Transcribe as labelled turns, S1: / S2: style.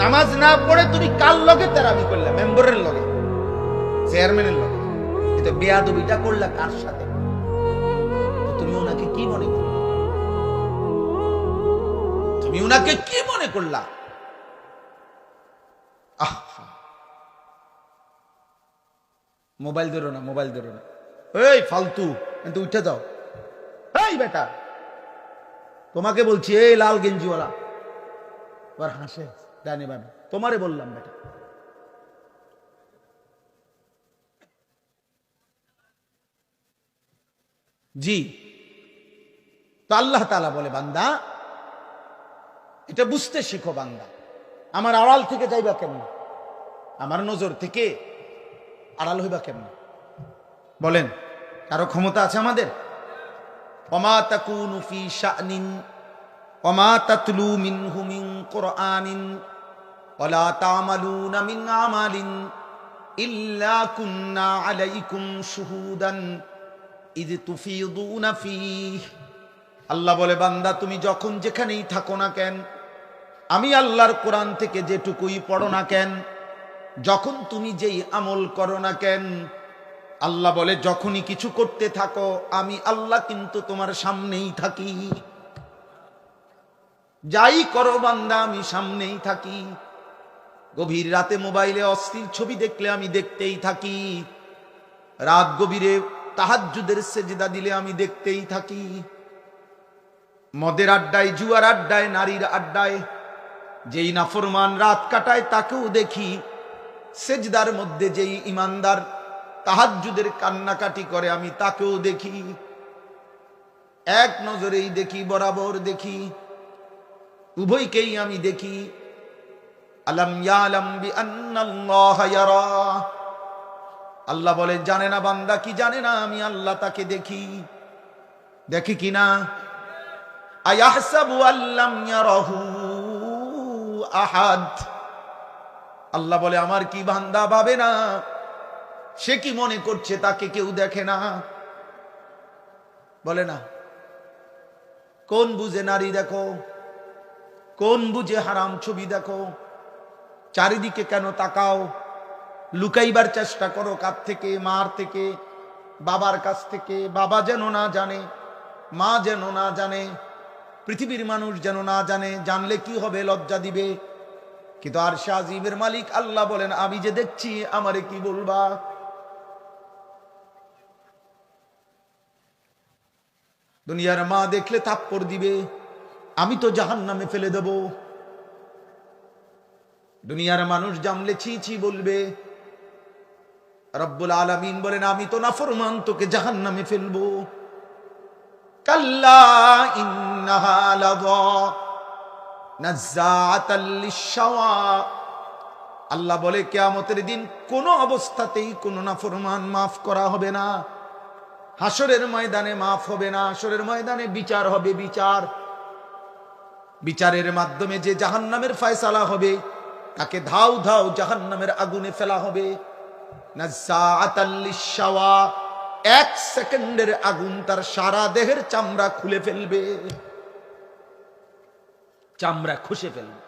S1: নামাজ না পড়ে তুমি কার লগে তেরামি করলে? মেম্বারের লগে, চেয়ারম্যানের লগে। কিন্তু বেয়াদবিটা করলা কার সাথে? তুমি ওনাকে কি মনে করলা? তুমি ওনাকে কি মনে করলা? মোবাইল ধরো না, মোবাইল ধরো না, এই ফালতু, কিন্তু উঠে যাও। এই বেটা, তোমাকে বলছি, এই লাল গেঞ্জিওয়ালা, এবার হাসে জানি বাবা, তোমারে বললাম বেটা। জি, তো আল্লাহ তাআলা বলে, বান্দা এটা বুঝতে শিখো। বান্দা আমার আড়াল থেকে যাইবা কেমন? আমার নজর থেকে আড়াল হইবা কেমন? বলেন, কারো ক্ষমতা আছে আমাদের? ওমা তাকুনু ফি শানিন ওমা তাতলু মিনহু মিন কুরআনিন ওয়ালা তা'মালুনা মিন আমালিন ইল্লা কুন্না আলাইকুম শুহুদান ইয তুফিদুনা ফীহি। আল্লাহ বলে, বান্দা তুমি যখন যেখানেই থাকো না কেন, আমি আল্লাহর কোরআন থেকে যেটুকুই পড়ো না কেন, যখন তুমি যেই আমল করো না কেন, আল্লাহ বলে যখনই কিছু করতে থাকো আমি আল্লাহ কিন্তু তোমার সামনেই থাকি। যাই করো বান্দা আমি সামনেই থাকি। গভীর রাতে মোবাইলে অশ্লীল ছবি দেখলে আমি দেখতেই থাকি। রাত গভীরে তাহাজ্জুদের সেজদা দিলে আমি দেখতেই থাকি। মদের আড্ডায়, জুয়ার আড্ডায়, নারীর আড্ডায় যেই নাফরমান রাত কাটায় তাকেও দেখি। সেজদার মধ্যে যেই ইমানদার তাহাজ্জুদের কান্নাকাটি করে আমি তাকেও দেখি। এক নজরেই দেখি, বরাবর দেখি, উভয়কেই আমি দেখি। আলাম ইয়ালাম বিআন্নাল্লাহা ইয়ারা। আল্লাহ বলে, জানে না বান্দা কি জানে না আমি আল্লাহ তাকে দেখি? দেখি কিনা? আয়াহসাবু আল্লাম ইয়ারাহু আহাদ। আল্লাহ বলে, আমার কি বান্দা ভাবে না? সে কি মনে করছে তাকে কেউ দেখে না? বলে না? কোন বুঝে নারী দেখো, কোন বুঝে হারাম ছবি দেখো? চারিদিকে কেন তাকাও? লুকাইবার চেষ্টা করো কার থেকে? মার থেকে, বাবার কাছ থেকে। বাবা যেন না জানে, মা যেন না জানে, পৃথিবীর মানুষ যেন না জানে। জানলে কি হবে? লজ্জা দিবে। কিন্তু আরশে আজিমের মালিক আল্লাহ বলেন, আমি যে দেখছি আমারে কি বলবা? দুনিয়ার মা দেখলে থাপ্পড় দিবে, আমি তো জাহান্নামে ফেলে দেব। দুনিয়ার মানুষ জানলে ছি ছি বলবে। রব্বুল আলামিন বলেন, আমি তো নাফরমান, তোকে জাহান্নামে ফেলবো। কাল্লা ইন্নাহা লাযা নাযাআতাল লিশ-শাওয়া। আল্লাহ বলে, কিয়ামতের দিন কোন অবস্থাতেই কোন নাফরমান মাফ করা হবে না। হাসরের ময়দানে মাফ হবে না। হাসরের ময়দানে বিচার হবে। বিচারের মাধ্যমে যে জাহান্নামের ফয়সালা হবে তাকে ধাও ধাও জাহান্নামের আগুনে ফেলা হবে। নাযাআতাল লিশ-শাওয়া। এক সেকেন্ডের আগুন তার সারা দেহের চামড়া খুলে ফেলবে, চামড়া খসে ফেলবে।